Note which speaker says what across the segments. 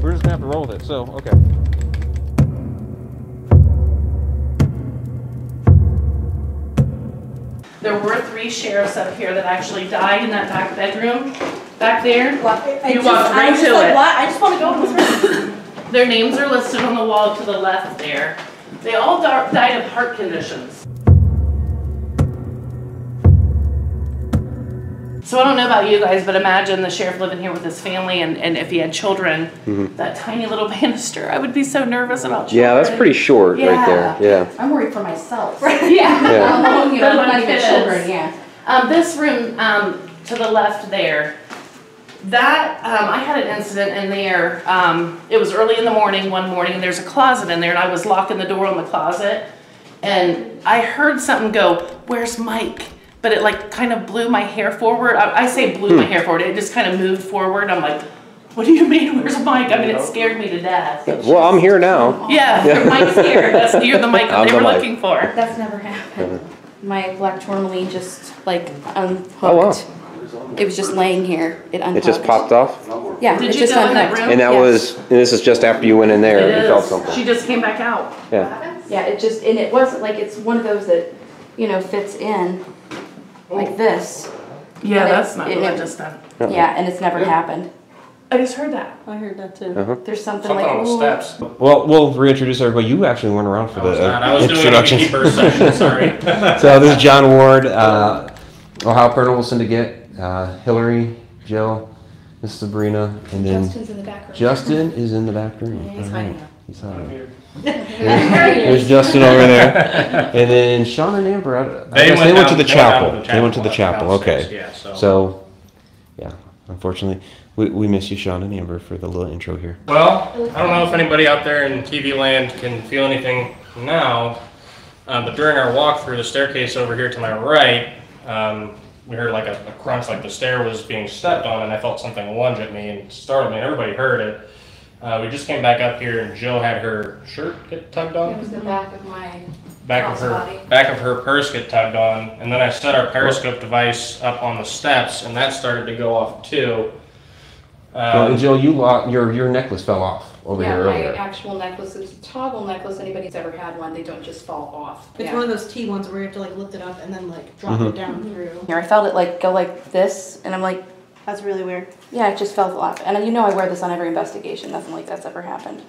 Speaker 1: we're just gonna have to roll with it. So, okay.
Speaker 2: There were 3 sheriffs up here that actually died in that back bedroom, back there. You walked right to it.
Speaker 3: I just want to go in this room.
Speaker 2: Their names are listed on the wall to the left there. They all died of heart conditions. So I don't know about you guys, but imagine the sheriff living here with his family, and if he had children, that tiny little banister. I would be so nervous about children.
Speaker 1: Yeah, that's pretty short right there. Yeah.
Speaker 3: I'm worried for myself.
Speaker 2: Yeah.
Speaker 3: You know, not even children, yeah.
Speaker 2: This room to the left there, that, I had an incident in there. It was early in the morning one morning, and there's a closet in there, and I was locking the door on the closet, and I heard something go, "Where's Mike?" But it like kind of blew my hair forward. I say blew my hair forward. It just kind of moved forward. I'm like, what do you mean, where's Mike? I mean, it scared me to death.
Speaker 1: Well, I'm here now.
Speaker 2: Yeah, Mike's here. You're the Mike that they were looking for.
Speaker 3: That's never happened. My black tourmaline just like unhooked.
Speaker 1: Oh, wow.
Speaker 3: It was just laying here. It unhooked.
Speaker 1: It just popped off?
Speaker 3: Yeah,
Speaker 2: Did
Speaker 3: it
Speaker 2: you
Speaker 3: just
Speaker 2: go in that
Speaker 3: unhooked.
Speaker 2: room?
Speaker 1: And that was, and this is just after you went in there and felt
Speaker 2: It
Speaker 1: something.
Speaker 2: is. She just came back out.
Speaker 1: Yeah.
Speaker 3: Yeah, it just, and it wasn't like, it's one of those that, you know, fits in like this.
Speaker 2: Yeah,
Speaker 3: And
Speaker 2: that's not what I just done.
Speaker 3: Yeah, and it's never happened.
Speaker 2: I just heard that.
Speaker 4: I heard that too.
Speaker 3: There's something
Speaker 5: Something
Speaker 3: like,
Speaker 5: on the
Speaker 3: ooh.
Speaker 5: steps.
Speaker 1: Well, we'll reintroduce everybody. You actually weren't around for the
Speaker 5: I was doing a
Speaker 1: introductions.
Speaker 5: keeper session, sorry.
Speaker 1: So this is John Ward, Ohio Paranormal Syndicate, Hillary, Jill, Miss Sabrina, and then
Speaker 3: Justin's in the back room.
Speaker 1: Justin is in the back room.
Speaker 3: Yeah, he's hiding out.
Speaker 1: He's hiding. There's Justin over there, and then Sean and Amber. I guess they went to the chapel. They went to the chapel. Okay.
Speaker 5: Yeah,
Speaker 1: So, yeah. Unfortunately, we miss you, Sean and Amber, for the little intro here.
Speaker 5: well, I don't know if anybody out there in TV land can feel anything now, but during our walk through the staircase over here to my right, we heard like a crunch, like the stair was being stepped on, and I felt something lunge at me and startled me, and everybody heard it. We just came back up here, and Jill had her shirt get tugged on.
Speaker 3: It was the back of my
Speaker 5: Back of her purse get tugged on, and then I set our periscope device up on the steps, and that started to go off too.
Speaker 1: And Jill, your necklace fell off over here
Speaker 3: my
Speaker 1: earlier.
Speaker 3: actual necklace is a toggle necklace. Anybody's ever had one, they don't just fall off.
Speaker 4: It's one of those T ones where you have to like lift it up and then like drop it down through.
Speaker 3: Here, I felt it like go like this, and I'm like,
Speaker 4: That's really weird.
Speaker 3: yeah, it just fell off. And you know I wear this on every investigation. Nothing like that's ever happened.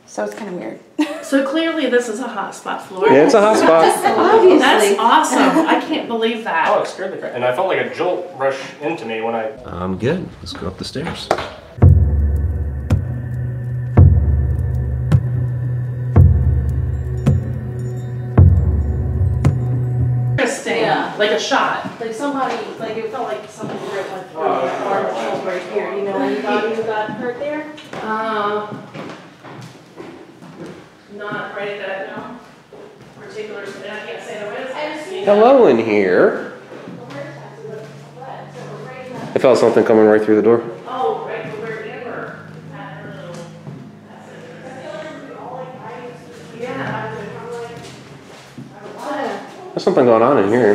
Speaker 3: So it's kind of weird.
Speaker 2: So clearly this is a hot spot, Florida.
Speaker 1: Yeah, it's a hot spot.
Speaker 3: Obviously.
Speaker 2: That's awesome. I can't believe
Speaker 5: Oh,
Speaker 2: that.
Speaker 5: it scared the crap. And I felt like a jolt rush into me when I.
Speaker 1: I'm good. Let's go up the stairs.
Speaker 2: Interesting.
Speaker 3: Yeah.
Speaker 2: Like a shot.
Speaker 3: Like somebody, like it felt like something ripped my throat, arm right here. You know anybody who got hurt there?
Speaker 2: Not right at that particular, and I can't say the way.
Speaker 1: Hello in here. I felt something coming right through the door.
Speaker 2: Oh, right where Amber had her little. Yeah.
Speaker 1: There's something going on in here.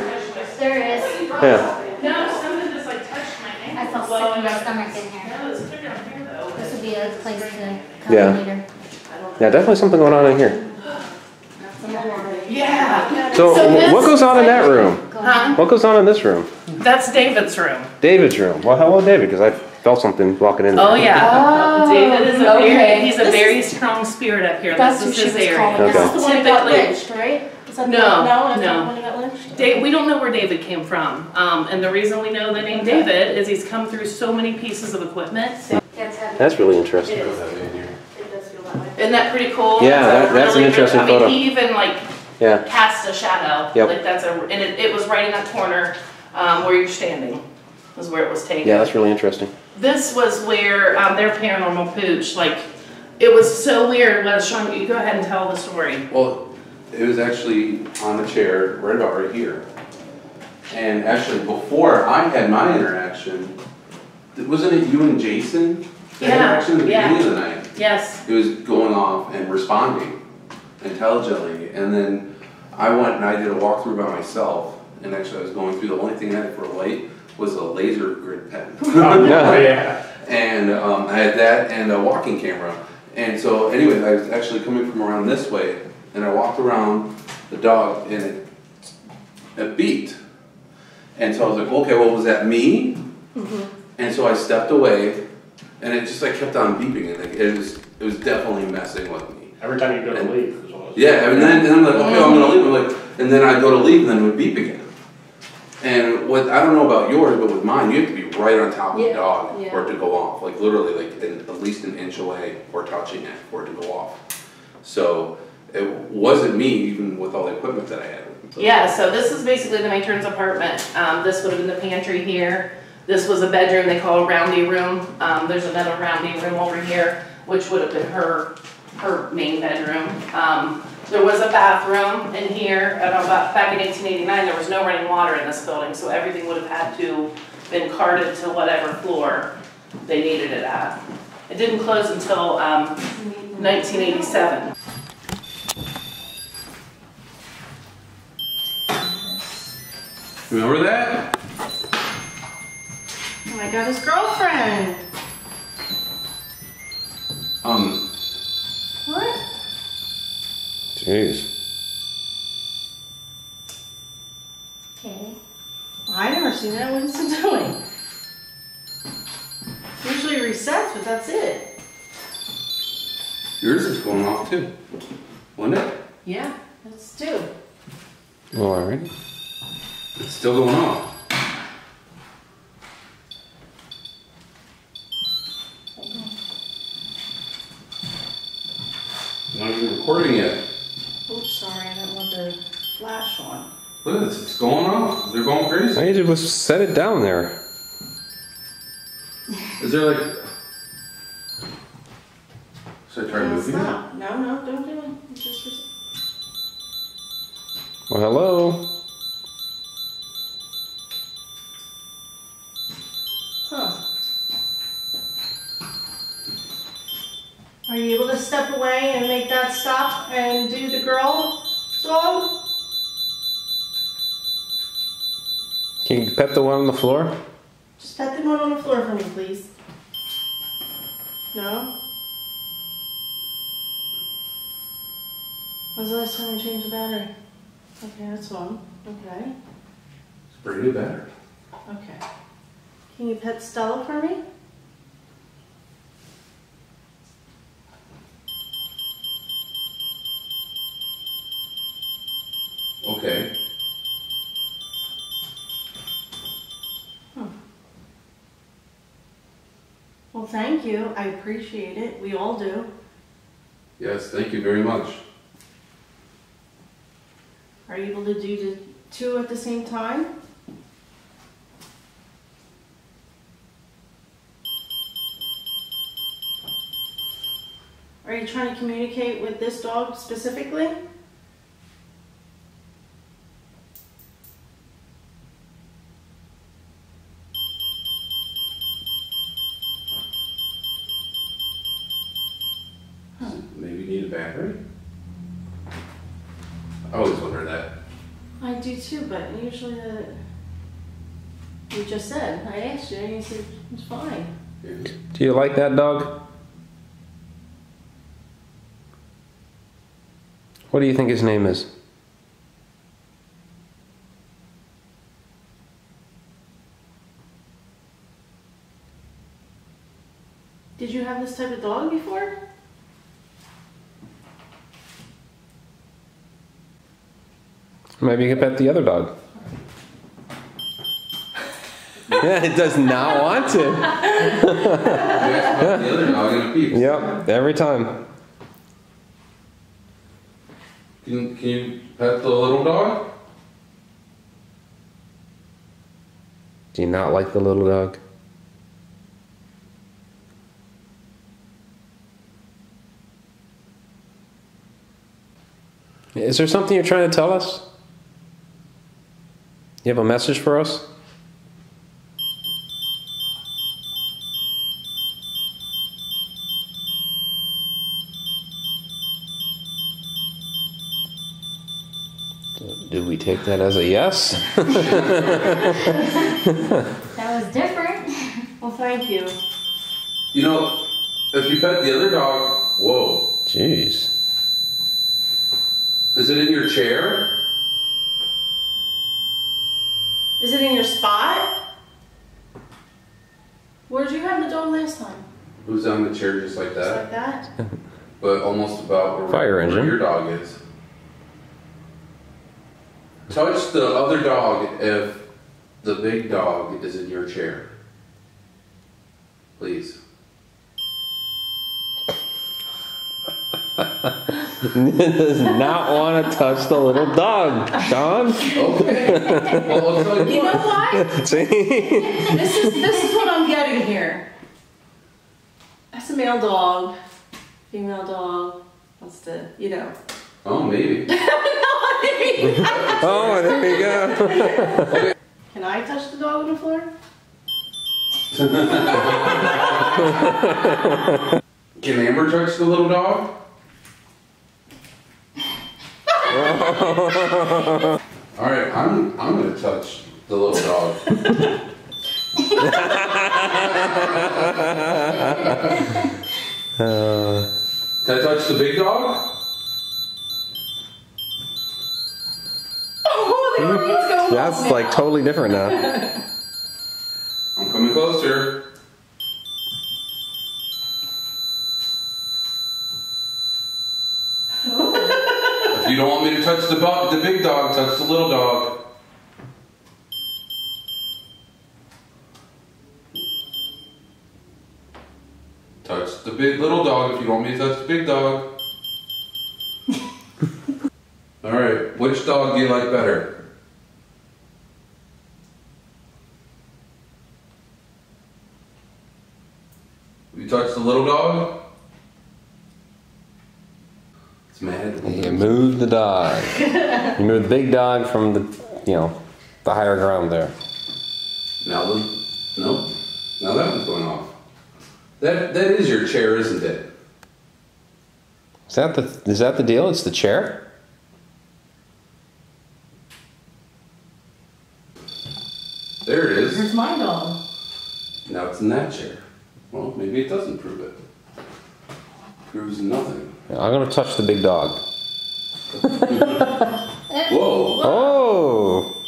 Speaker 6: There is.
Speaker 1: Yeah.
Speaker 2: No, something just like touched my ankle.
Speaker 6: I felt sick in my stomach in here.
Speaker 2: No, it's clear down here though.
Speaker 6: This would be a place to come
Speaker 1: Yeah.
Speaker 6: later.
Speaker 1: Yeah, definitely something going on in here.
Speaker 2: Yeah.
Speaker 1: So,
Speaker 2: this-
Speaker 1: what goes on in that room?
Speaker 2: Huh?
Speaker 1: What goes on in this room?
Speaker 2: That's David's room.
Speaker 1: David's room. Well, hello, David, because I felt something walking in there.
Speaker 2: Oh yeah. David is he's a
Speaker 3: This
Speaker 2: very strong spirit up here.
Speaker 3: That's
Speaker 2: This
Speaker 3: who
Speaker 2: is
Speaker 3: she
Speaker 2: his
Speaker 3: was
Speaker 2: area.
Speaker 3: calling.
Speaker 1: Okay.
Speaker 3: This is the one that got
Speaker 2: Typically-
Speaker 3: lynched, right? Is that
Speaker 2: No,
Speaker 3: that's
Speaker 2: no.
Speaker 3: not the one that got lynched?
Speaker 2: Dave, we don't know where David came from. And the reason we know the name David is he's come through so many pieces of equipment.
Speaker 1: That's really interesting.
Speaker 3: It does feel that way.
Speaker 2: Isn't that pretty cool?
Speaker 1: Yeah,
Speaker 2: That's a
Speaker 1: that's an interesting
Speaker 2: I mean,
Speaker 1: photo.
Speaker 2: he even like
Speaker 1: Yeah.
Speaker 2: cast a shadow.
Speaker 1: Yep.
Speaker 2: Like that's and it was right in that corner where you're standing. Was where it was taken.
Speaker 1: Yeah, that's really interesting.
Speaker 2: This was where their paranormal pooch. Like, it was so weird. Sean, you go ahead and tell the story.
Speaker 7: Well, it was actually on a chair right about right here. And actually, before I had my interaction, wasn't it you and Jason? The interaction at the beginning of the night.
Speaker 2: Yes.
Speaker 7: It was going off and responding intelligently. And then I went and I did a walkthrough by myself. And actually, I was going through, the only thing I had for a light was a laser grid pen.
Speaker 5: Oh, yeah.
Speaker 7: And I had that and a walking camera. And so anyway, I was actually coming from around this way, and I walked around the dog, and it beeped. And so I was like, okay, well, was that me? And so I stepped away, and it just like kept on beeping, and like, it was definitely messing with me.
Speaker 5: Every time you go to leave, is what it was.
Speaker 7: Yeah, and I'm like, okay, I'm gonna leave. I'm like, and then I'd go to leave, and then it would beep again. And what I don't know about yours, but with mine, you have to be right on top of the dog for it to go off. Like literally, like at least an inch away or touching it for it to go off. So it wasn't me, even with all the equipment that I had.
Speaker 2: Yeah, so this is basically the matron's apartment. This would have been the pantry here. This was a bedroom they call a roundy room. There's another roundy room over here, which would have been her main bedroom. There was a bathroom in here. I don't know, back in 1889, there was no running water in this building, so everything would have had to been carted to whatever floor they needed it at. It didn't close until 1987.
Speaker 7: Remember that?
Speaker 4: Oh my god, his girlfriend! What?
Speaker 1: Jeez.
Speaker 6: Okay.
Speaker 4: I've never seen that. What is it doing? Usually resets, but that's it.
Speaker 7: Yours is going off too, wasn't it?
Speaker 4: Yeah, that's two.
Speaker 1: Well, alright.
Speaker 7: It's still going off. Not even recording yet.
Speaker 4: Oops, sorry, I didn't want the flash on.
Speaker 7: Look at this, it's going off. They're going
Speaker 1: I
Speaker 7: crazy.
Speaker 1: need to set it down there.
Speaker 7: Is there like... Should I try moving it?
Speaker 4: Stop. No, don't do it. It's just
Speaker 1: Well, hello.
Speaker 4: Huh. Are you able to step away and make that stop and do the girl dog?
Speaker 1: Can you pet the one on the floor?
Speaker 4: Just pet the one on the floor for me, please. No? When's the last time you changed the battery? Okay, that's one. Okay.
Speaker 7: It's pretty new battery.
Speaker 4: Okay. Can you pet Stella for me?
Speaker 7: Okay.
Speaker 4: Well, thank you. I appreciate it. We all do.
Speaker 7: Yes, thank you very much.
Speaker 4: Are you able to do the two at the same time? Are you trying to communicate with this dog specifically?
Speaker 7: Maybe need a battery? I always wonder that.
Speaker 4: I do too, but usually you just said, I asked you and you said it's fine.
Speaker 7: Yeah.
Speaker 1: Do you like that dog? What do you think his name is?
Speaker 4: Did you have this type of dog before?
Speaker 1: Maybe you can pet the other dog. Yeah, it does not want to.
Speaker 7: You asked about the other dog and it beeps.
Speaker 1: Yep, every time.
Speaker 7: Can you pet the little dog?
Speaker 1: Do you not like the little dog? Is there something you're trying to tell us? You have a message for us? Do we take that as a yes?
Speaker 6: That was different.
Speaker 4: Well, thank you.
Speaker 7: You know, If you pet the other dog, whoa.
Speaker 1: Jeez.
Speaker 7: Is it in your chair?
Speaker 4: Is it in your spot? Where'd you have the dog last time?
Speaker 7: It was on the chair just like
Speaker 4: Just
Speaker 7: that,
Speaker 4: like that?
Speaker 7: but almost about where,
Speaker 1: Fire engine.
Speaker 7: where your dog is. Touch the other dog if the big dog is in your chair. Please.
Speaker 1: Does not want to touch the little dog, Sean.
Speaker 7: Okay. Well, I'll tell you
Speaker 4: You know
Speaker 7: what.
Speaker 4: what?
Speaker 1: See?
Speaker 4: This is what I'm getting here. That's a male dog, female dog. What's the, you know?
Speaker 7: Oh, maybe.
Speaker 1: Oh, there you go.
Speaker 4: Can I touch the dog on the floor?
Speaker 7: Can Amber touch the little dog? All right, I'm gonna touch the little dog. Can I touch the big dog?
Speaker 4: Oh, the green's going
Speaker 1: That's
Speaker 4: off
Speaker 1: like
Speaker 4: now.
Speaker 1: totally different now.
Speaker 7: I'm coming closer. If you don't want me to touch the big dog, touch the little dog. Touch the little dog if you want me to touch the big dog. Alright, which dog do you like better? You touch the little dog? It's mad.
Speaker 1: You move the dog. You move the big dog from the, the higher ground there.
Speaker 7: Now nope. Now that one's going off. That is your chair, isn't it?
Speaker 1: Is that the deal? It's the chair?
Speaker 7: There it is.
Speaker 4: Here's my dog.
Speaker 7: Now it's in that chair. Well, maybe it doesn't prove it. Proves nothing.
Speaker 1: I'm gonna touch the big dog.
Speaker 7: Whoa.
Speaker 1: Oh!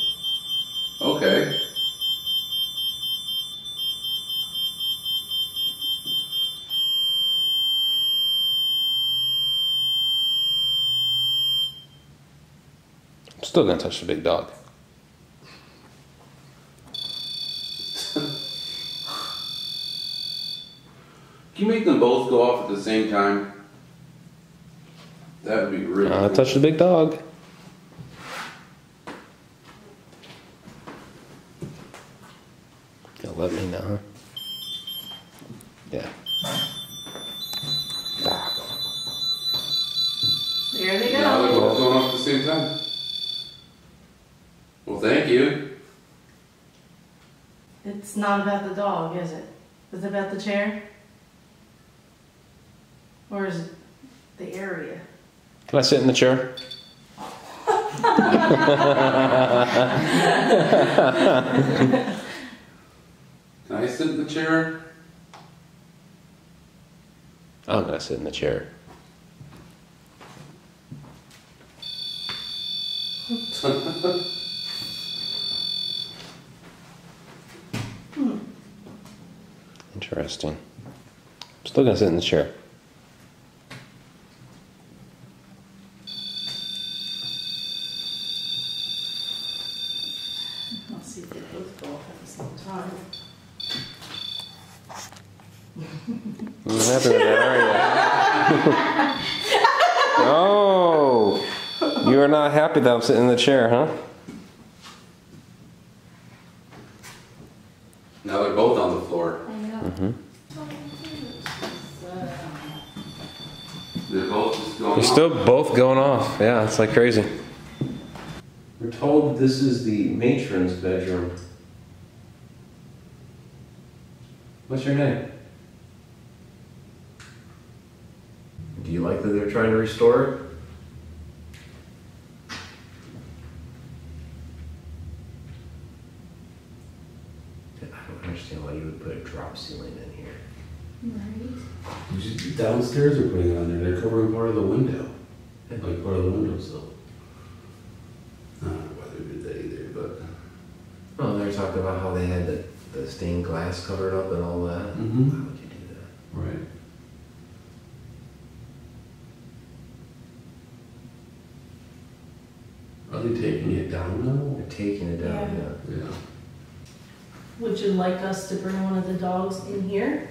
Speaker 7: Okay.
Speaker 1: I'm still gonna touch the big dog.
Speaker 7: Can you make them both go off at the same time? That would be really
Speaker 1: I'll
Speaker 7: cool.
Speaker 1: touch the big dog. You'll let me know, huh? Yeah. Ah.
Speaker 4: There they
Speaker 7: Now they're
Speaker 4: go.
Speaker 7: both going off at the same time. Well, thank you.
Speaker 4: It's not about the dog, is it? Is it about the chair? Or is it the area?
Speaker 1: Can I sit in the chair?
Speaker 7: Can I sit in the chair?
Speaker 1: I'm gonna sit in the chair. Interesting. I'm still gonna sit in the chair.
Speaker 4: Let's see if they both go off at the same time.
Speaker 1: I'm not happy with that, are you? Oh! You are not happy that I'm sitting in the chair, huh?
Speaker 7: Now they're both on the floor.
Speaker 6: I know.
Speaker 7: They're both just going
Speaker 1: They're
Speaker 7: off.
Speaker 1: still both going off. Yeah, it's like crazy. We're told this is the matron's bedroom. What's your name? Do you like that they're trying to restore it? I don't understand why you would put a drop ceiling in here.
Speaker 6: Right.
Speaker 7: Downstairs they're putting it on there. They're covering part of the window. Like part of the windowsill. I don't know why they did that either, but...
Speaker 1: Oh, they were talking about how they had the stained glass covered up and all that.
Speaker 7: Mm-hmm.
Speaker 1: Why would you do that?
Speaker 7: Right. Are they taking it down now?
Speaker 1: They're taking it down, yeah.
Speaker 7: Yeah.
Speaker 4: Would you like us to bring one of the dogs in here?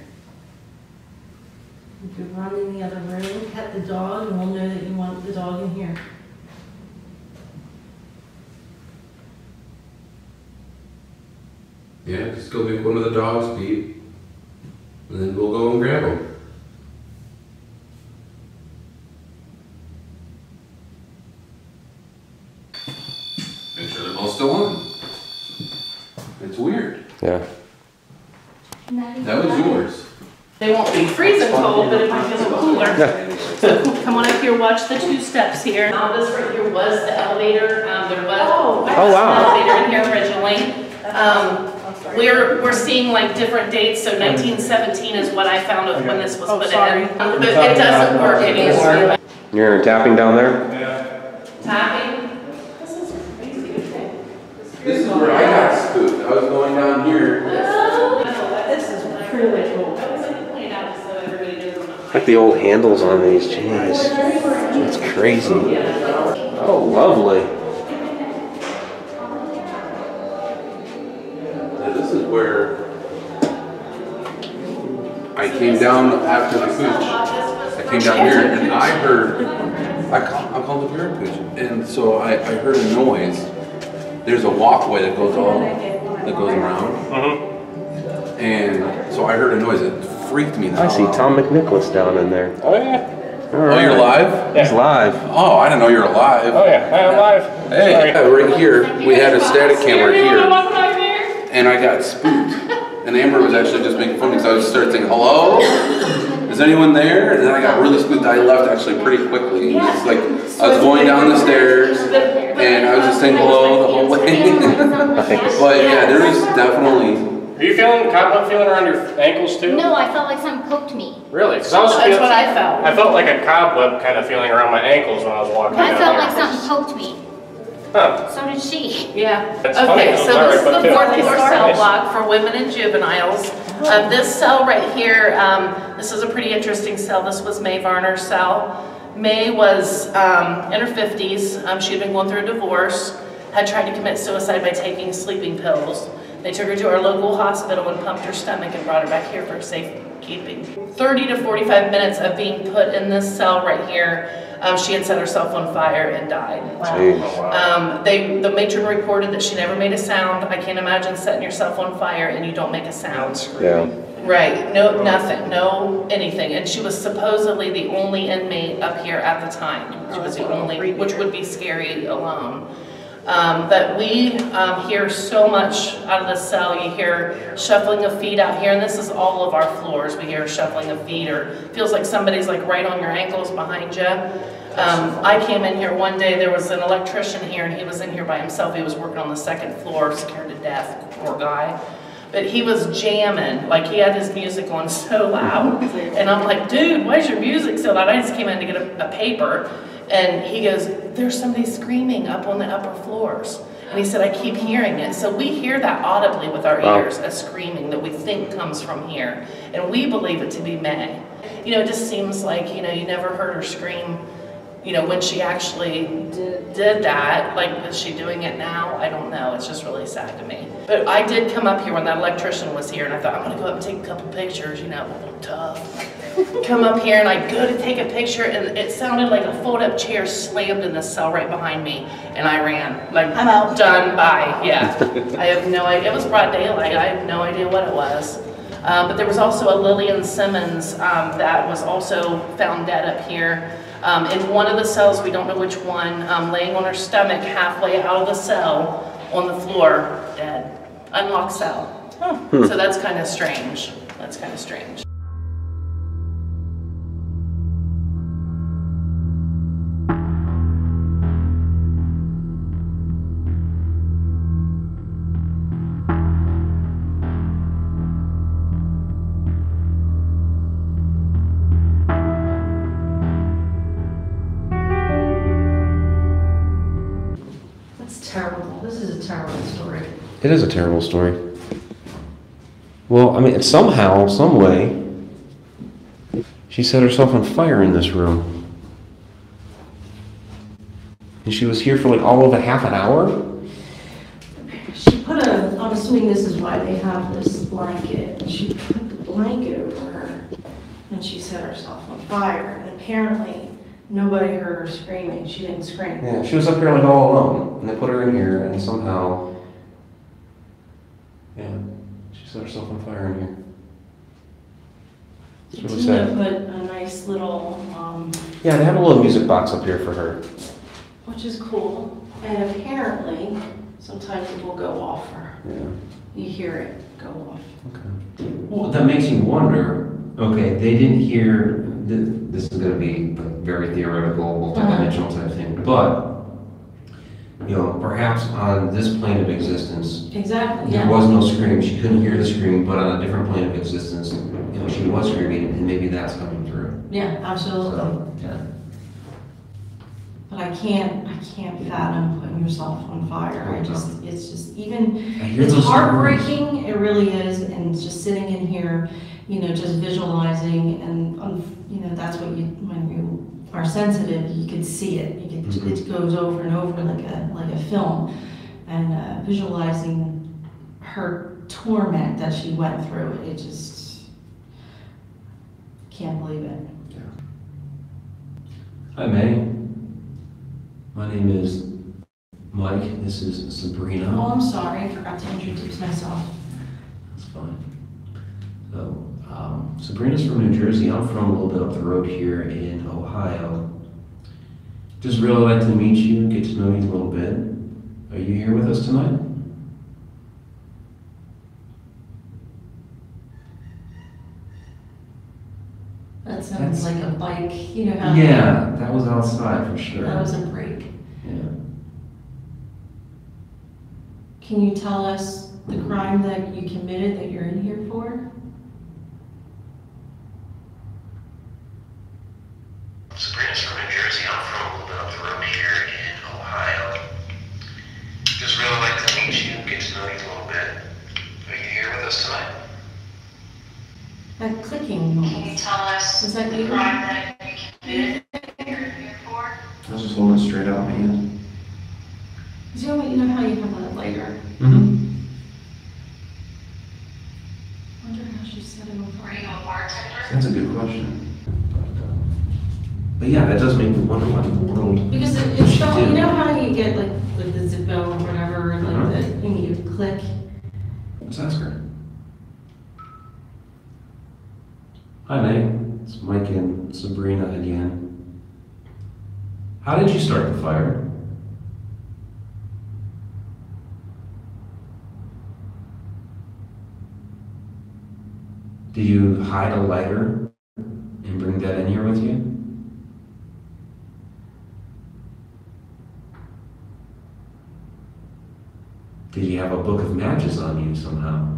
Speaker 4: You could run in the other room, pet the dog, and we'll know that you want the dog in here.
Speaker 7: Yeah, just go pick one of the dogs, Pete. And then we'll go and grab them. Make sure they're both still on. It's weird.
Speaker 1: Yeah.
Speaker 7: That was yours.
Speaker 2: They won't be freezing cold, but it'll be a little cooler. So come on up here, watch the 2 steps here. This right here was the elevator. There was
Speaker 1: wow.
Speaker 2: an elevator in here originally. We're seeing like different dates, so 1917 is what I found of when this was put in. But it doesn't work anymore.
Speaker 1: You're tapping down there?
Speaker 2: Tapping? This is crazy.
Speaker 7: This is where I got spooked. I was going down here.
Speaker 4: This is really cool.
Speaker 1: Like the old handles on these, jeez. It's crazy. Oh, lovely.
Speaker 7: This is where I came down after the pooch. I came down here and I heard, I called the bear pooch. And so I heard a noise. There's a walkway that goes around. And so I heard a noise that freaked me the hell
Speaker 1: I see
Speaker 7: out.
Speaker 1: Tom McNicholas down in there.
Speaker 5: Oh yeah.
Speaker 7: Oh, you're live?
Speaker 1: He's live.
Speaker 7: Oh, I didn't know you were live.
Speaker 5: Oh yeah, I'm live.
Speaker 7: Hey, right here, we had a static camera here. And I got spooked. And Amber was actually just making fun of me, so I just started saying, hello? Is anyone there? And then I got really spooked. I left actually pretty quickly. It's like, I was going down the stairs, and I was just saying hello the whole way. But yeah, there was definitely...
Speaker 5: Are you feeling cobweb feeling around your ankles too?
Speaker 6: No, I felt like something poked me.
Speaker 5: Really?
Speaker 2: That's what I felt.
Speaker 5: I felt like a cobweb kind of feeling around my ankles when I was walking
Speaker 6: I
Speaker 5: down
Speaker 6: felt
Speaker 5: there.
Speaker 6: like something poked me.
Speaker 5: Huh.
Speaker 6: So did she.
Speaker 2: Yeah.
Speaker 5: That's funny.
Speaker 2: Okay, so this is the
Speaker 5: Alright,
Speaker 2: 4th floor cell
Speaker 5: Nice.
Speaker 2: block for women and juveniles. This cell right here, this is a pretty interesting cell. This was Mae Varner's cell. Mae was in her 50s. She had been going through a divorce, had tried to commit suicide by taking sleeping pills. They took her to our local hospital and pumped her stomach and brought her back here for safekeeping. 30 to 45 minutes of being put in this cell right here, she had set herself on fire and died. The matron reported that she never made a sound. I can't imagine setting yourself on fire and you don't make a sound.
Speaker 1: Yeah.
Speaker 2: Right, no, nothing, no anything. And she was supposedly the only inmate up here at the time. She was the only, which would be scary alone. But we hear so much out of the cell. You hear shuffling of feet out here, and this is all of our floors. We hear shuffling of feet, or feels like somebody's like right on your ankles behind you. I came in here one day, there was an electrician here, and he was in here by himself. He was working on the 2nd floor, scared to death, poor guy. But he was jamming, like he had his music on so loud. And I'm like, dude, why is your music so loud? I just came in to get a paper. And he goes, there's somebody screaming up on the upper floors. And he said, I keep hearing it. So we hear that audibly with our ears, a screaming that we think comes from here. And we believe it to be Mae. You know, it just seems like, you know, you never heard her scream, you know, when she actually did that. Like, is she doing it now? I don't know. It's just really sad to me. But I did come up here when that electrician was here, and I thought, I'm going to go up and take a couple pictures, you know, tough. Come up here, and I go to take a picture, and it sounded like a fold-up chair slammed in the cell right behind me, and I ran. Like,
Speaker 4: I'm out.
Speaker 2: Done, bye, yeah. I have no idea. It was broad daylight. I have no idea what it was. But there was also a Lillian Simmons that was also found dead up here. In one of the cells, we don't know which one, laying on her stomach halfway out of the cell on the floor, dead. Unlocked cell. So that's kind of strange. That's kind of strange.
Speaker 1: It is a terrible story. Well, I mean, somehow, some way, she set herself on fire in this room. And she was here for like all of a half an hour?
Speaker 4: She put I'm assuming this is why they have this blanket. She put the blanket over her and she set herself on fire. And apparently, nobody heard her screaming. She didn't scream.
Speaker 1: Yeah, she was up here like all alone. And they put her in here and somehow, yeah, she set herself on fire in here. It's really sad.
Speaker 4: Put a nice little,
Speaker 1: Yeah, they have a little music box up here for her.
Speaker 4: which is cool. And apparently, sometimes it will go off her.
Speaker 1: Yeah.
Speaker 4: You hear it go off.
Speaker 1: Okay. Well, that makes you wonder. Okay, they didn't hear. This is going to be a very theoretical, multi-dimensional type thing, but you know, perhaps on this plane of existence,
Speaker 4: Exactly.
Speaker 1: there was no scream. She couldn't hear the scream, but on a different plane of existence, you know, she was screaming, and maybe that's coming through.
Speaker 4: Yeah, absolutely.
Speaker 1: So, yeah.
Speaker 4: But I can't fathom putting yourself on fire. It's just even, it's heartbreaking, it really is, and just sitting in here, you know, just visualizing, and, you know, that's what when you are sensitive, you can see it. It goes over and over like a film, and visualizing her torment that she went through, it just, can't believe it.
Speaker 1: Yeah. Hi, May. My name is Mike. This is Sabrina.
Speaker 4: Oh, I'm sorry, I forgot to introduce myself.
Speaker 1: That's fine. So, Sabrina's from New Jersey. I'm from a little bit up the road here in Ohio. Just really like to meet you, get to know you a little bit. Are you here with us tonight?
Speaker 4: That sounds like a bike, you know how?
Speaker 1: Yeah, that was outside for sure.
Speaker 4: That was a break.
Speaker 1: Yeah.
Speaker 4: Can you tell us the crime that you committed that you're in here for?
Speaker 1: Sabrina's from New Jersey. I'm from a little bit up the road here in Ohio. Just really like to meet you, get to know you a little bit. Are you here with us tonight?
Speaker 4: That clicking noise.
Speaker 6: Can you tell us
Speaker 4: Was that
Speaker 6: the
Speaker 4: you?
Speaker 6: crime that you committed that you're here for?
Speaker 1: I was just holding it straight out my hand.
Speaker 4: You know how you have a lighter?
Speaker 1: Mm-hmm.
Speaker 4: I wonder how she set it on
Speaker 6: Were you
Speaker 4: fire.
Speaker 6: a bartender?
Speaker 1: That's a good question. But yeah, that does make me wonder what in the world.
Speaker 4: Because it's so, you know how you get like the Zippo or whatever, and you click.
Speaker 1: Let's ask her. Hi, May. It's Mike and Sabrina again. How did you start the fire? Did you hide a lighter and bring that in here with you? Did you have a book of matches on you somehow?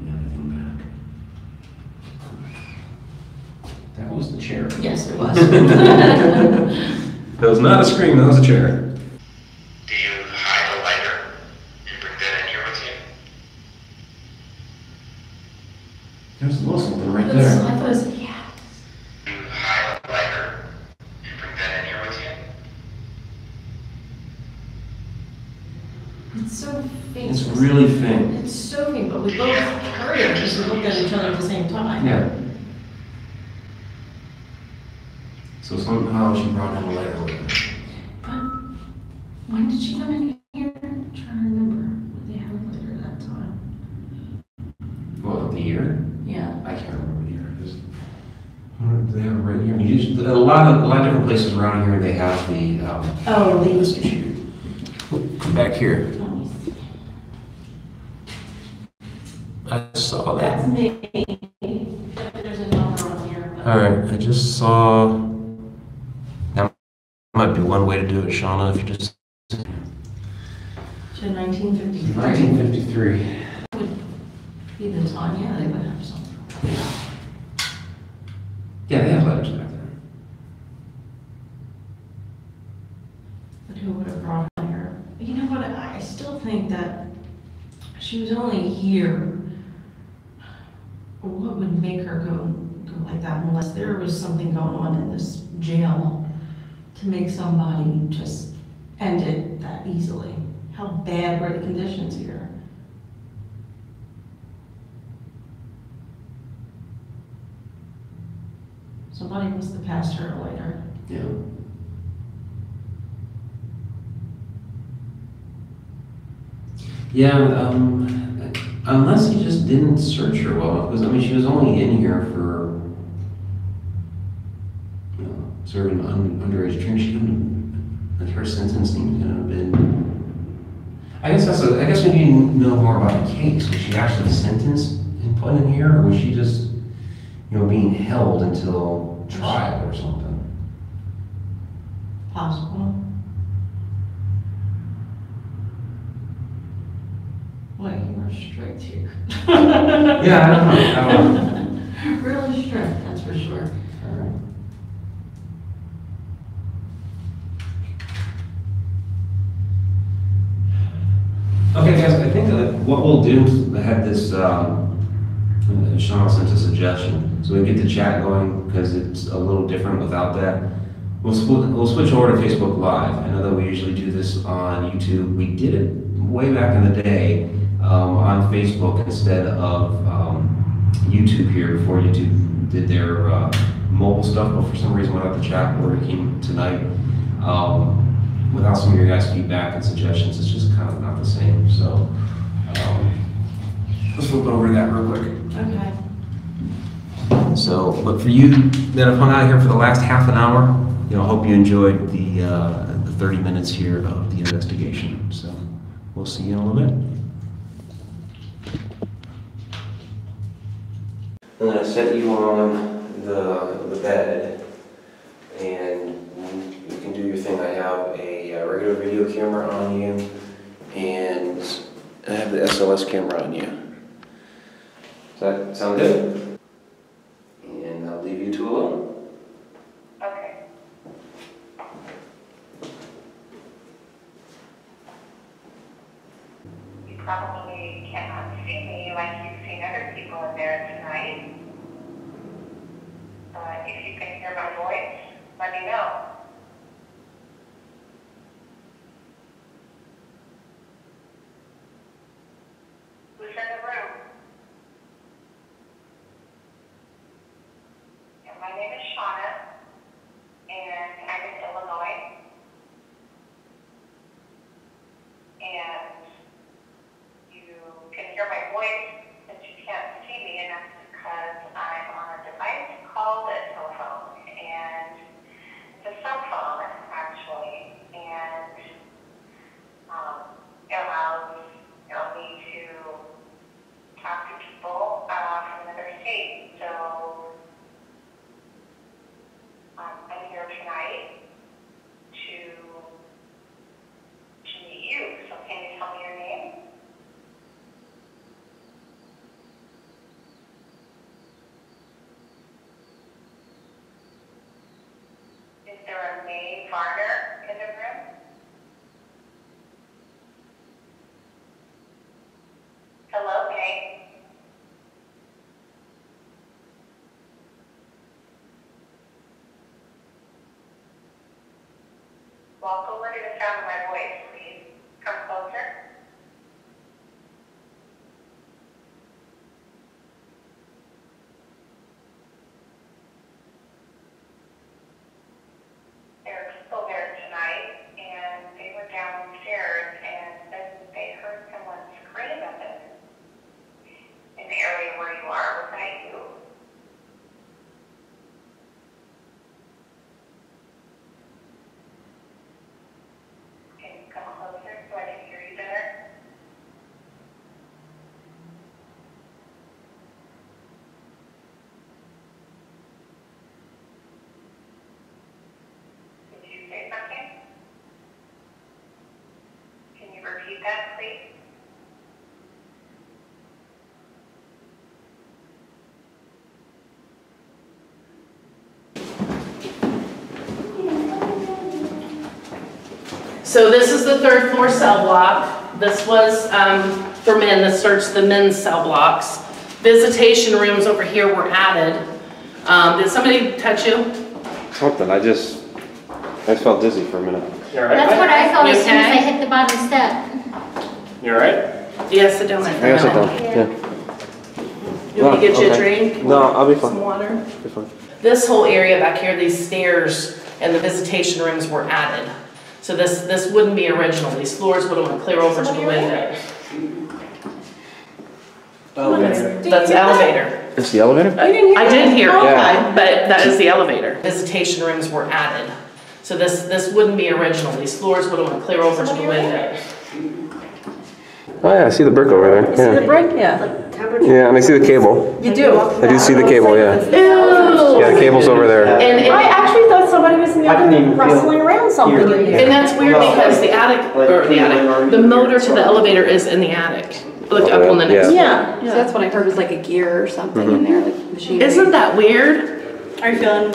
Speaker 1: Anything back? That was the chair.
Speaker 4: Yes, it was.
Speaker 1: That was not a scream, that was a chair.
Speaker 8: Do you hide a lighter and bring that in here with you?
Speaker 1: There's a little something right
Speaker 4: I
Speaker 1: there.
Speaker 4: thought it was a cat.
Speaker 8: Do you hide a lighter and bring that in here with you?
Speaker 4: It's so faint.
Speaker 1: It's really faint.
Speaker 4: It's so faint, but we both heard it because we looked at each other at the same time.
Speaker 1: Yeah. So somehow she brought in a lighter with her.
Speaker 4: But when did she come in here? I'm trying to remember. Did they have a lighter that time?
Speaker 1: Well, the year?
Speaker 4: Yeah.
Speaker 1: I can't remember the year. They have it right here. You just, a lot of different places around here. They have the this issue. Come back here. I saw that.
Speaker 4: That's me. There's a number on here. But
Speaker 1: All right, I just saw. That might be one way to do it, Shauna. If you just.
Speaker 4: to 1953.
Speaker 1: 1953.
Speaker 4: Would be the time, yeah, they would have something.
Speaker 1: Yeah, they have letters back then.
Speaker 4: still think that she was only here. What would make her go like that unless there was something going on in this jail to make somebody just end it that easily? How bad were the conditions here? Somebody must have passed her later.
Speaker 1: Yeah. Yeah, unless he just didn't search her well enough, because I mean, she was only in here for, you know, serving underage drink. She couldn't, like, her sentencing couldn't have been. I guess we need to know more about the case. Was she actually sentenced and put in here, or was she just, you know, being held until trial or something?
Speaker 4: Possible. Boy, you were strict here.
Speaker 1: Yeah, I don't know.
Speaker 4: Really strict, that's for sure.
Speaker 1: All right. Okay, guys, I think that what we'll do, I had this, Sean sent a suggestion, so we get the chat going, because it's a little different without that. We'll switch over to Facebook Live. I know that we usually do this on YouTube. We did it way back in the day on Facebook instead of YouTube here, before YouTube did their mobile stuff, but for some reason without the chat working tonight, without some of your guys' feedback and suggestions, it's just kind of not the same. So let's flip over to that real quick.
Speaker 4: Okay.
Speaker 1: So, but for you that have hung out here for the last half an hour, you know, hope you enjoyed the 30 minutes here of the investigation. So we'll see you in a little bit. I'm going to set you on the bed, and you can do your thing. I have a regular video camera on you, and I have the SLS camera on you. Does that sound good? And I'll leave you two alone.
Speaker 6: Okay. You probably cannot see me like you've seen other people in there tonight. If you can hear my voice, let me know. Who's in the room? And my name is Shauna, and I'm in Illinois. And you can hear my voice, but you can't see me, and that's because I'm on a device called a telephone, and it's a cell phone, actually, and it allows me to talk to people from another state. So I'm here tonight to meet you. So can you tell me your name? Is there a May Varner in the room? Hello, May. Walk over to the sound of my voice, please. Come closer. There are people there tonight, and they were downstairs, and then they heard someone scream at them in the area where you are. Was that you? Can you come closer so I can hear you better? Did you say something? Can you repeat that, please?
Speaker 2: So this is the third floor cell block. This was for men. This searched the men's cell blocks. Visitation rooms over here were added. Did somebody touch you?
Speaker 9: Something. I just felt dizzy for a minute.
Speaker 5: You all right?
Speaker 10: That's what I felt
Speaker 2: You
Speaker 10: as soon as I
Speaker 2: okay?
Speaker 10: hit the bottom step.
Speaker 5: You all right?
Speaker 2: Yes, sit down there.
Speaker 9: I gotta sit down. Yeah.
Speaker 2: You want me to get you a
Speaker 9: Okay.
Speaker 2: drink?
Speaker 9: No, I'll be
Speaker 2: Some
Speaker 9: fine.
Speaker 2: water?
Speaker 9: Be fine.
Speaker 2: This whole area back here, these stairs and the visitation rooms were added. So this wouldn't be original. These floors would have went clear over to the windows. That's the elevator.
Speaker 9: It's the elevator?
Speaker 2: I did hear it,
Speaker 9: Yeah.
Speaker 2: but that is the elevator. Visitation rooms were added. So this wouldn't be original. These floors would have went clear over to the windows.
Speaker 9: Oh yeah, I see the brick over there. Yeah.
Speaker 3: Brick, yeah.
Speaker 9: Yeah, and I see the cable.
Speaker 3: You do?
Speaker 9: I do see the cable, yeah.
Speaker 2: Ew.
Speaker 9: Yeah, the cable's over there.
Speaker 2: And
Speaker 3: I actually thought somebody was in there rustling around something in here.
Speaker 2: And that's weird because the the motor to the elevator is in the attic. Look up on the next.
Speaker 3: Yeah.
Speaker 11: So that's what I heard was like a gear or something in there, like machinery.
Speaker 2: Isn't that weird?
Speaker 3: Are you feeling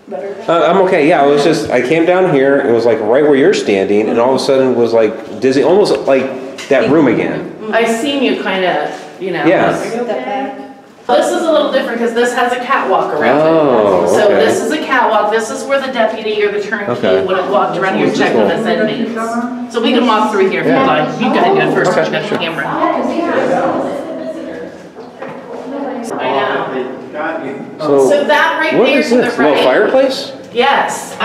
Speaker 3: better?
Speaker 9: I'm okay, yeah, I came down here, it was like right where you're standing, and all of a sudden was like dizzy, almost like that room again.
Speaker 2: I seen you kind of, you know.
Speaker 9: Yeah.
Speaker 3: Step back.
Speaker 2: This is a little different because this has a catwalk around
Speaker 9: Oh,
Speaker 2: it. So
Speaker 9: okay.
Speaker 2: this is a catwalk. This is where the deputy or the turnkey
Speaker 9: Okay.
Speaker 2: would have walked around here checking his inmates. So we can walk through here if you'd like. You gotta go first because you got the camera. I know. So that right
Speaker 9: What
Speaker 2: there
Speaker 9: is
Speaker 2: to the
Speaker 9: this, little
Speaker 2: right.
Speaker 9: fireplace?
Speaker 2: Yes,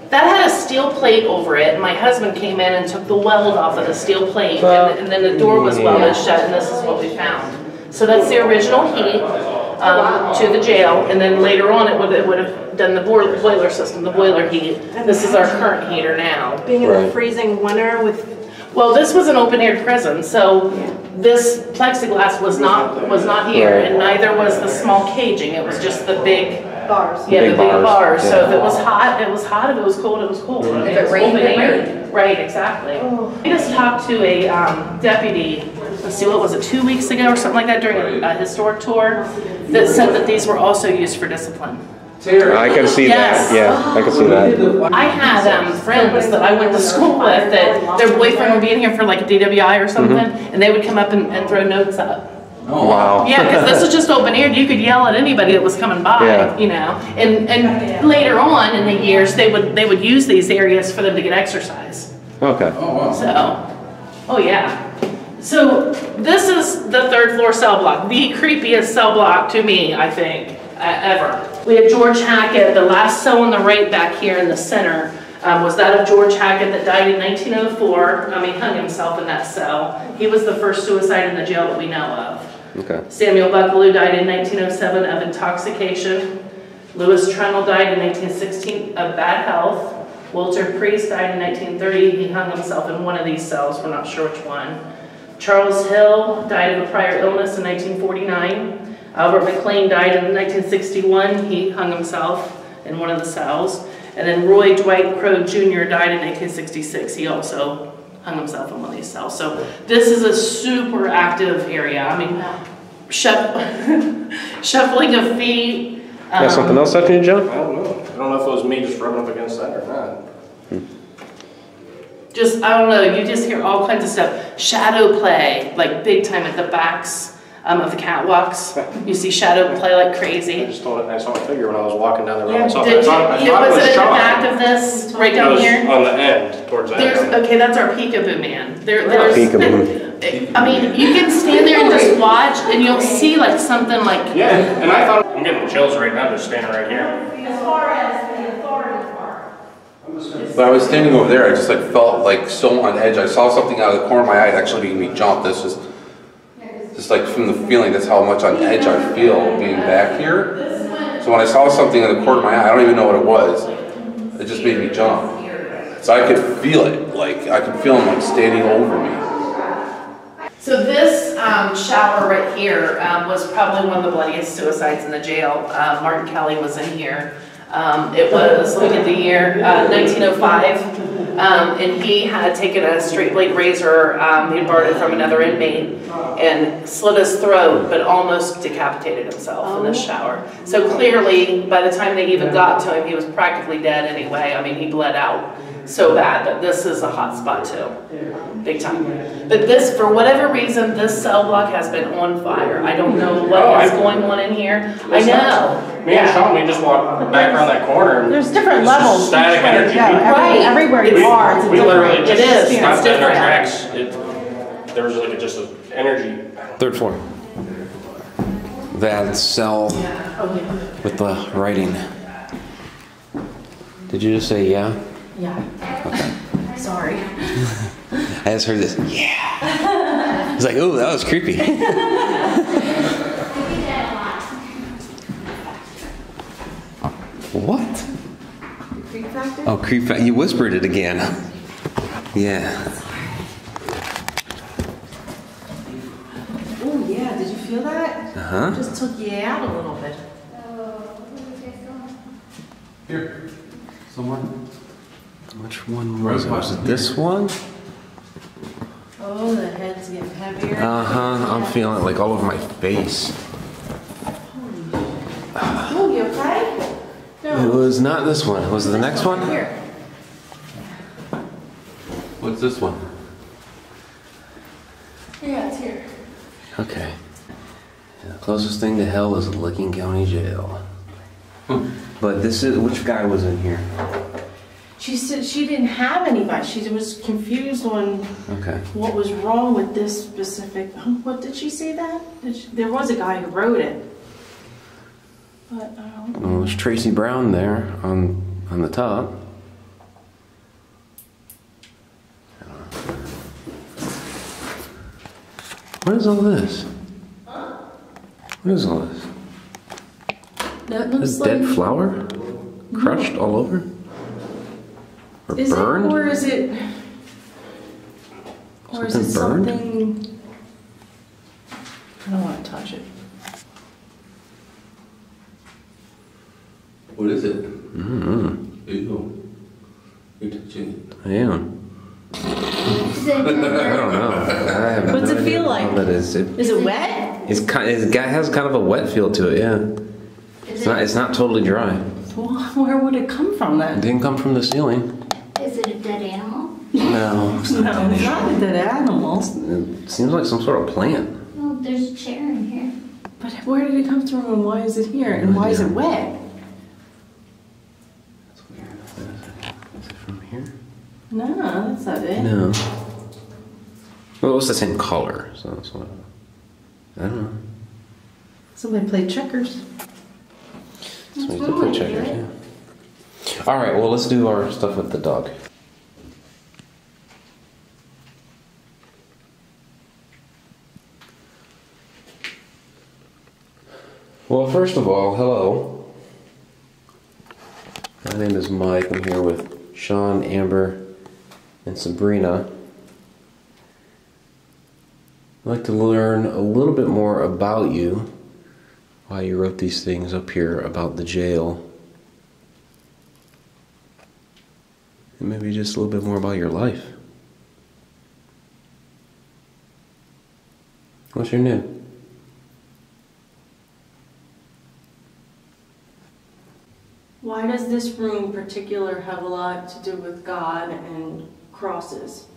Speaker 2: that had a steel plate over it. My husband came in and took the weld off of the steel plate, and then the door was welded shut, and this is what we found. So that's the original heat to the jail, and then later on it would have done the boiler system, the boiler heat. This is our current heater now.
Speaker 3: Being in the
Speaker 9: Right.
Speaker 3: freezing winter with.
Speaker 2: Well, this was an open-air prison, so this plexiglass was not here,
Speaker 9: Right.
Speaker 2: and neither was the small caging. It was just the big.
Speaker 3: Bars.
Speaker 2: Yeah, the
Speaker 9: Big
Speaker 2: big
Speaker 9: bars,
Speaker 2: bars. So
Speaker 9: yeah.
Speaker 2: if it was hot, it was hot. If it was cold, it was cold.
Speaker 11: If it
Speaker 2: was
Speaker 11: rained,
Speaker 2: open
Speaker 11: it
Speaker 2: air.
Speaker 11: rained.
Speaker 2: Right, exactly. I just talked to a deputy, let's see, what was it, 2 weeks ago or something like that during a historic tour, that said that these were also used for discipline.
Speaker 9: I can see
Speaker 2: Yes.
Speaker 9: that, yeah, I can see that.
Speaker 2: I had friends that I went to school with that their boyfriend would be in here for like a DWI or something, and they would come up and throw notes up.
Speaker 9: Oh, wow.
Speaker 2: Yeah, because this was just open air. You could yell at anybody that was coming by,
Speaker 9: Yeah.
Speaker 2: you know. And later on in the years, they would use these areas for them to get exercise.
Speaker 9: Okay.
Speaker 2: So, oh yeah. So this is the third floor cell block, the creepiest cell block to me, I think, ever. We have George Hackett. The last cell on the right back here in the center was that of George Hackett that died in 1904. He hung himself in that cell. He was the first suicide in the jail that we know of.
Speaker 9: Okay.
Speaker 2: Samuel Buckaloo died in 1907 of intoxication. Louis Trennell died in 1916 of bad health. Walter Priest died in 1930. He hung himself in one of these cells. We're not sure which one. Charles Hill died of a prior illness in 1949. Albert McLean died in 1961. He hung himself in one of the cells. And then Roy Dwight Crow Jr. died in 1966. He also hung himself in one of these cells. So this is a super active area. I mean, shuffling of feet.
Speaker 9: Got something else touching you, John?
Speaker 5: I don't know. I don't know if it was me just rubbing up against that or not.
Speaker 2: Just, I don't know, you just hear all kinds of stuff. Shadow play, like big time at the backs of the catwalks. You see shadow play like crazy.
Speaker 5: I saw a figure when I was walking down the road.
Speaker 2: Yeah,
Speaker 5: I thought it
Speaker 2: was
Speaker 5: was
Speaker 2: it at the
Speaker 5: Sean.
Speaker 2: back of this, right
Speaker 5: It
Speaker 2: down
Speaker 5: was
Speaker 2: here?
Speaker 5: on the end, towards the end.
Speaker 2: Okay, that's our peekaboo man. There's,
Speaker 9: Peekaboo.
Speaker 2: I mean, you can stand there and just watch, and you'll see like something like.
Speaker 5: Yeah, and I thought, I'm getting chills right now just standing right here.
Speaker 4: As far as the authority part.
Speaker 7: But I was standing over there, I just like felt like so on edge. I saw something out of the corner of my eye, it actually making me jump. This is just like from the feeling, that's how much on edge I feel being back here. So when I saw something in the corner of my eye, I don't even know what it was. It just made me jump. So I could feel it, like I could feel him like standing over me.
Speaker 2: So this shower right here was probably one of the bloodiest suicides in the jail. Martin Kelly was in here. It was, look at the year, 1905. And he had taken a straight blade razor, he had borrowed it from another inmate, and slit his throat, but almost decapitated himself in this shower. So clearly, by the time they even got to him, he was practically dead anyway. I mean, he bled out. so bad, but this is a hot spot too, big time. But this, for whatever reason, this cell block has been on fire. I don't know what is going on in here. I know.
Speaker 5: Me and Sean, we just walked back around that corner. And
Speaker 3: There's different
Speaker 5: it's just
Speaker 3: levels.
Speaker 5: Static
Speaker 3: each way you
Speaker 5: energy.
Speaker 3: go.
Speaker 2: Right.
Speaker 3: Everywhere you are, it's a
Speaker 5: We literally
Speaker 3: different
Speaker 5: just
Speaker 2: It is.
Speaker 5: stopped
Speaker 2: It's
Speaker 5: in our
Speaker 2: different.
Speaker 5: tracks. There was like just an energy.
Speaker 9: 3rd floor. That cell with the writing. Did you just say yeah?
Speaker 4: Yeah.
Speaker 9: Okay.
Speaker 4: Sorry.
Speaker 9: I just heard this. Yeah. It's like, oh, that was creepy. What?
Speaker 4: Creep factor?
Speaker 9: Oh, creep factor. You whispered it again. Yeah.
Speaker 4: Oh yeah, did you feel that?
Speaker 9: Uh-huh.
Speaker 4: Just took you out a little bit.
Speaker 7: Here, somewhere.
Speaker 9: Which one was it? Was it this one?
Speaker 4: Oh, the head's getting heavier.
Speaker 9: Uh-huh. I'm feeling it like all over my face.
Speaker 4: Oh, you okay?
Speaker 9: It was not this one. Was it the next one?
Speaker 4: Here.
Speaker 7: What's this one?
Speaker 4: Yeah, it's here.
Speaker 9: Okay. The closest thing to hell is Licking County Jail. But this is, which guy was in here?
Speaker 3: She said she didn't have anybody. She was confused on
Speaker 9: Okay.
Speaker 3: what was wrong with this specific. What did she say that? There was a guy who wrote it. But I don't know.
Speaker 9: Well, there's Tracy Brown there on the top. What is all this? What is all this?
Speaker 3: That
Speaker 9: This
Speaker 3: looks
Speaker 9: dead
Speaker 3: like.
Speaker 9: flower? Crushed all over? Or
Speaker 3: Is
Speaker 9: burned?
Speaker 3: it, or is it? Or is it
Speaker 9: Something burned?
Speaker 3: something? I don't want to touch it.
Speaker 7: What is it?
Speaker 9: Mm-hmm.
Speaker 7: Ew. You're touching it.
Speaker 9: I am. I don't know. I have
Speaker 3: What's
Speaker 9: no
Speaker 3: it
Speaker 9: idea
Speaker 3: feel
Speaker 9: what
Speaker 3: like?
Speaker 9: that is.
Speaker 3: Is it wet?
Speaker 9: It has kind of a wet feel to it, yeah. It's not totally dry.
Speaker 3: Well, where would it come from
Speaker 9: It
Speaker 3: then?
Speaker 9: didn't come from the ceiling.
Speaker 10: Is it a dead animal?
Speaker 9: No. It's not
Speaker 3: No, it's not a dead animal.
Speaker 9: It seems like some sort of plant.
Speaker 10: Well, there's a chair in here.
Speaker 3: But where did it come from and why is it here and why is it wet?
Speaker 9: That's weird. Is it from here?
Speaker 3: No, that's not it.
Speaker 9: No. Well, it's the same color, so that's what. I don't know.
Speaker 3: Somebody played checkers.
Speaker 9: So we could play checkers, yeah. All right, well, let's do our stuff with the dog. Well, first of all, hello. My name is Mike. I'm here with Sean, Amber, and Sabrina. I'd like to learn a little bit more about you, why you wrote these things up here about the jail. And maybe just a little bit more about your life. What's your name?
Speaker 3: Why does this room in particular have a lot to do with God and crosses?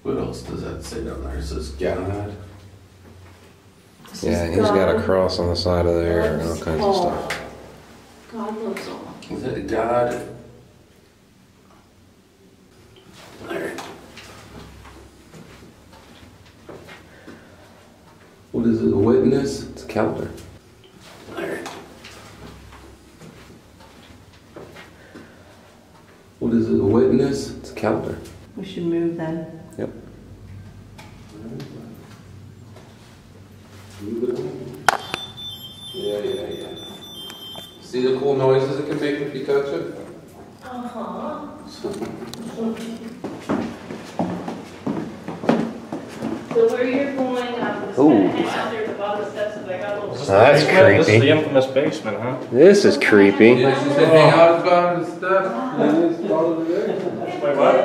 Speaker 7: What else does that say down there? It says God.
Speaker 3: This
Speaker 9: Yeah,
Speaker 3: is
Speaker 9: he's got a
Speaker 3: God
Speaker 9: cross on the side of there and all
Speaker 3: loves
Speaker 9: kinds of
Speaker 3: all.
Speaker 9: stuff.
Speaker 3: God loves all.
Speaker 7: Is it God? There. What is it? A witness?
Speaker 9: It's a calendar.
Speaker 7: There. What is it? A witness?
Speaker 9: It's a calendar.
Speaker 3: We should move then.
Speaker 9: Yep.
Speaker 7: Move it on. Yeah. See the cool noises it can make if you touch it?
Speaker 3: Uh-huh. So where you're going, just
Speaker 9: Ooh.
Speaker 3: kind of hang out there at the bottom of the steps, and I got a little.
Speaker 9: That's
Speaker 5: This is
Speaker 9: creepy.
Speaker 5: the infamous basement, huh?
Speaker 9: This is creepy.
Speaker 7: Yeah, she said hang out at the bottom of the steps. And it's all over there.
Speaker 5: Wait, what?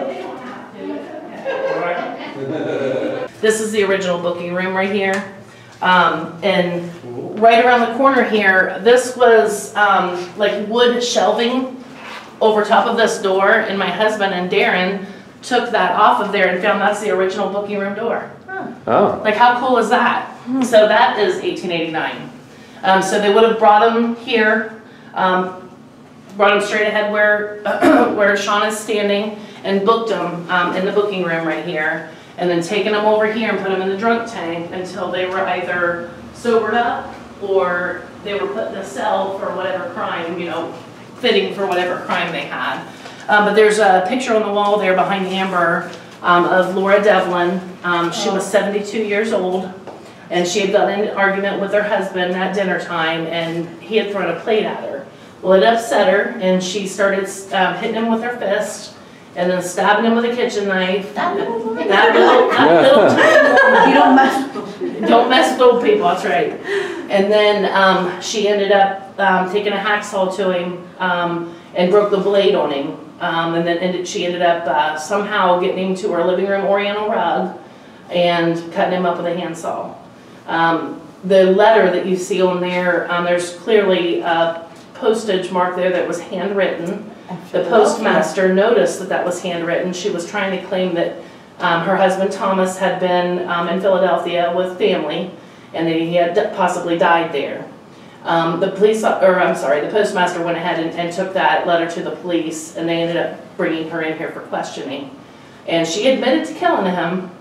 Speaker 2: This is the original booking room right here. And right around the corner here, this was like wood shelving over top of this door, and my husband and Darren took that off of there and found that's the original booking room door.
Speaker 9: Oh.
Speaker 2: Like, how cool is that? So that is 1889. So they would have brought him here, brought him straight ahead where, where Sean is standing, and booked him in the booking room right here, and then taken him over here and put him in the drunk tank until they were either sobered up or they were put in a cell for whatever crime, you know, fitting for whatever crime they had. But there's a picture on the wall there behind Amber of Laura Devlin. She was 72 years old, and she had gotten in an argument with her husband at dinner time, and he had thrown a plate at her. Well, it upset her, and she started hitting him with her fist, and then stabbing him with a kitchen knife. That little you don't mess with old people, that's right. And then she ended up taking a hacksaw to him and broke the blade on him. And then she ended up somehow getting him to her living room oriental rug and cutting him up with a handsaw. The letter that you see on there, there's clearly a postage mark there that was handwritten. The postmaster noticed that that was handwritten. She was trying to claim that her husband Thomas had been in Philadelphia with family, and that he had possibly died there. The postmaster went ahead and took that letter to the police, and they ended up bringing her in here for questioning. And she admitted to killing him,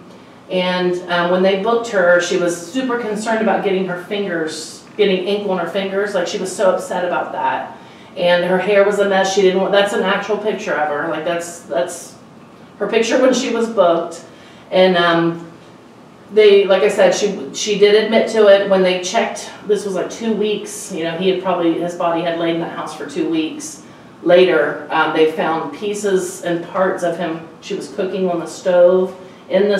Speaker 2: and when they booked her, she was super concerned about getting ink on her fingers. Like, she was so upset about that. And her hair was a mess. She didn't want, that's an actual picture of her. Like, that's her picture when she was booked. And like I said, she did admit to it when they checked. This was like 2 weeks. You know, his body had laid in that house for 2 weeks. Later, they found pieces and parts of him. She was cooking on the stove, in a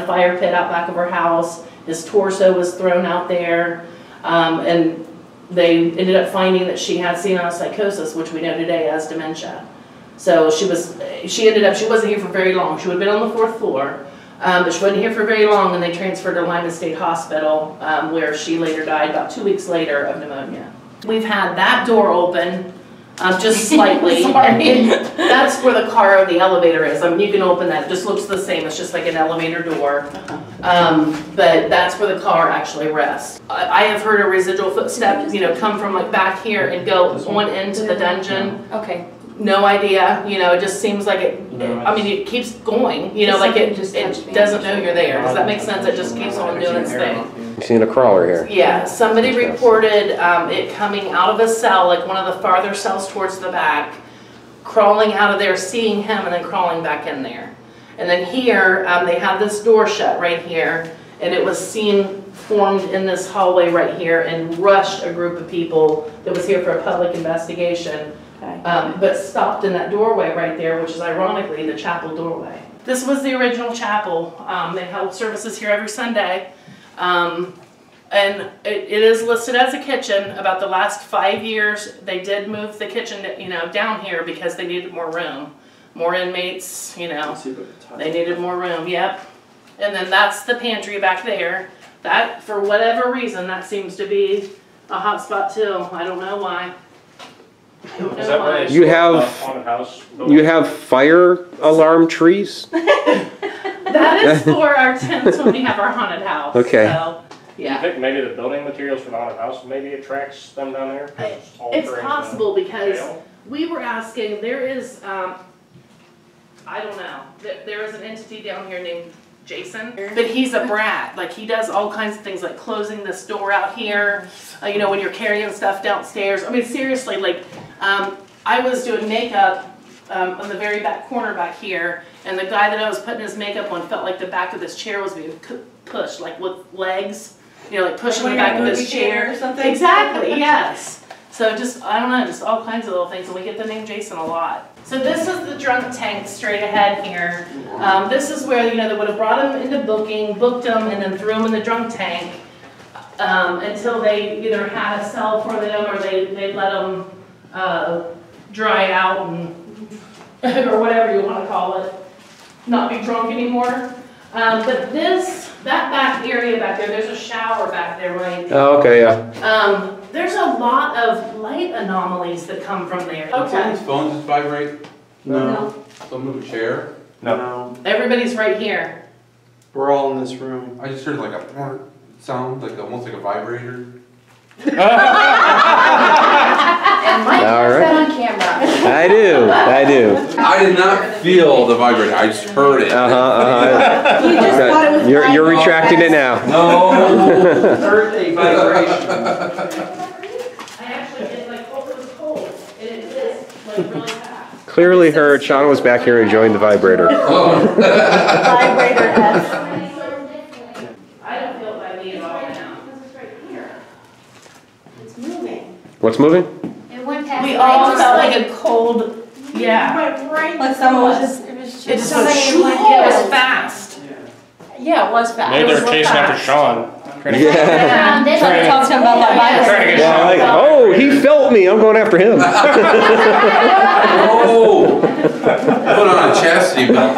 Speaker 2: fire pit out back of her house. His torso was thrown out there, and they ended up finding that she had senile psychosis, which we know today as dementia. So she wasn't here for very long. She would have been on the 4th floor. But she wasn't here for very long, and they transferred her to Lima State Hospital, where she later died about 2 weeks later of pneumonia. We've had that door open just slightly. Sorry. That's where the car or the elevator is. I mean, you can open that. It just looks the same. It's just like an elevator door. But that's where the car actually rests. I have heard a residual footstep, you know, come from like back here and go on into the dungeon.
Speaker 11: Okay.
Speaker 2: No idea, you know, it just seems like it keeps going, you know, like it doesn't know you're there. Does that make sense? It just keeps on doing its thing.
Speaker 9: You've seen a crawler here.
Speaker 2: Yeah, somebody reported it coming out of a cell, like one of the farther cells towards the back, crawling out of there, seeing him, and then crawling back in there. And then here, they have this door shut right here, and it was seen formed in this hallway right here and rushed a group of people that was here for a public investigation. But stopped in that doorway right there, which is ironically the chapel doorway. This was the original chapel. They held services here every Sunday. And it is listed as a kitchen. About the last 5 years, they did move the kitchen, you know, down here because they needed more room. More inmates, you know, they needed more room, yep. And then that's the pantry back there. That, for whatever reason, that seems to be a hot spot too. I don't know why.
Speaker 5: Is that where
Speaker 9: you have fire alarm trees?
Speaker 2: That is for our tents when we have our haunted house.
Speaker 9: Okay.
Speaker 2: So, yeah.
Speaker 5: Do you think maybe the building materials for the haunted house maybe attracts them down there?
Speaker 2: It's possible because we were asking, there is, I don't know, there is an entity down here named Jason, but he's a brat. Like, he does all kinds of things like closing this door out here, you know, when you're carrying stuff downstairs. I mean, seriously, like, I was doing makeup on the very back corner back here, and the guy that I was putting his makeup on felt like the back of this chair was being pushed, like with legs, you know, like pushing the back of this chair.
Speaker 4: Or something?
Speaker 2: Exactly, yes. So just, I don't know, just all kinds of little things, and we get the name Jason a lot. So this is the drunk tank straight ahead here. This is where, you know, they would have brought him into booking, booked him, and then threw him in the drunk tank until they either had a cell for them or they let them dry out and or whatever you want to call it, not be drunk anymore. But that back area back there, there's a shower back there, right?
Speaker 9: Oh, okay, yeah.
Speaker 2: There's a lot of light anomalies that come from there.
Speaker 7: Someone's phone just vibrate?
Speaker 12: No.
Speaker 7: Someone move a chair?
Speaker 12: No.
Speaker 2: Everybody's right here.
Speaker 12: We're all in this room.
Speaker 7: I just heard like a sound, like almost like a vibrator.
Speaker 11: And Mike
Speaker 9: All
Speaker 11: has
Speaker 9: right.
Speaker 11: that on camera.
Speaker 9: I do.
Speaker 7: I did not feel the vibrator, I just heard it.
Speaker 4: You just thought it was
Speaker 9: You're retracting it now.
Speaker 7: No.
Speaker 12: Heard a vibration.
Speaker 2: I actually did like, oh, it was cold, and it is like really fast.
Speaker 9: Clearly heard Sean was back here enjoying the vibrator.
Speaker 3: Vibrator head.
Speaker 2: I don't feel it by me at all now. It's right here.
Speaker 3: It's moving.
Speaker 9: What's moving?
Speaker 10: It went past.
Speaker 2: We
Speaker 10: my
Speaker 2: all
Speaker 10: door.
Speaker 2: felt like a cold, yeah.
Speaker 3: Went right.
Speaker 4: Like someone was just, it was just.
Speaker 2: It just
Speaker 4: somebody
Speaker 2: was,
Speaker 4: went
Speaker 2: it was
Speaker 4: down.
Speaker 2: fast.
Speaker 3: Yeah, it was fast.
Speaker 5: Maybe
Speaker 2: It was
Speaker 5: they're chasing
Speaker 2: fast.
Speaker 5: after Sean. Trying to
Speaker 9: Yeah.
Speaker 10: This
Speaker 5: Trying to-
Speaker 4: Talk to him about that
Speaker 5: trying to
Speaker 4: vibrator.
Speaker 5: get
Speaker 9: Yeah, like,
Speaker 5: Sean.
Speaker 9: oh, he felt me. I'm going after him.
Speaker 7: Oh, put on a chastity belt.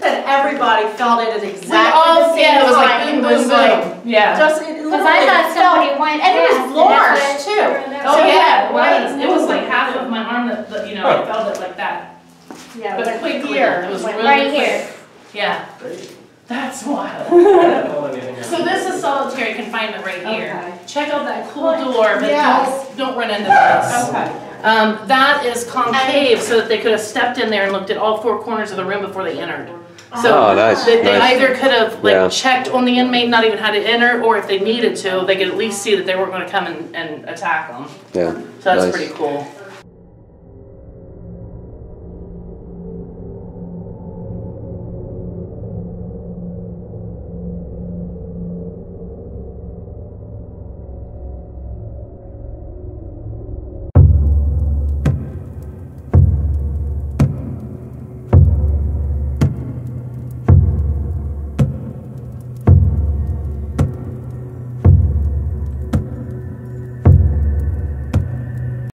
Speaker 3: And everybody felt it at exactly the same
Speaker 2: Yeah, it was like
Speaker 3: time.
Speaker 2: boom,
Speaker 3: It was
Speaker 2: boom,
Speaker 3: like,
Speaker 2: boom. Yeah.
Speaker 3: just, it
Speaker 10: Because I thought somebody went
Speaker 3: and it
Speaker 10: past,
Speaker 3: was Laura's
Speaker 10: and that's
Speaker 3: too.
Speaker 2: Oh,
Speaker 3: So
Speaker 2: yeah, it
Speaker 3: right,
Speaker 2: was. It was like half of my arm that, you know, I felt it like that.
Speaker 3: Yeah,
Speaker 2: But
Speaker 3: but
Speaker 2: quickly,
Speaker 3: here,
Speaker 2: it was
Speaker 3: went
Speaker 2: really
Speaker 10: right
Speaker 2: quick.
Speaker 10: here.
Speaker 2: Yeah. That's wild. So this is solitary confinement right here.
Speaker 3: Okay.
Speaker 2: Check out that cool door, but
Speaker 3: Yes.
Speaker 2: don't run into this.
Speaker 3: Okay.
Speaker 2: That is concave so that they could have stepped in there and looked at all four corners of the room before they entered. So
Speaker 9: Oh, nice,
Speaker 2: they
Speaker 9: nice.
Speaker 2: either could have like
Speaker 9: Yeah.
Speaker 2: checked on the inmate, not even had to enter, or if they needed to, they could at least see that they weren't going to come and attack them.
Speaker 9: Yeah.
Speaker 2: So that's
Speaker 9: Nice.
Speaker 2: pretty cool.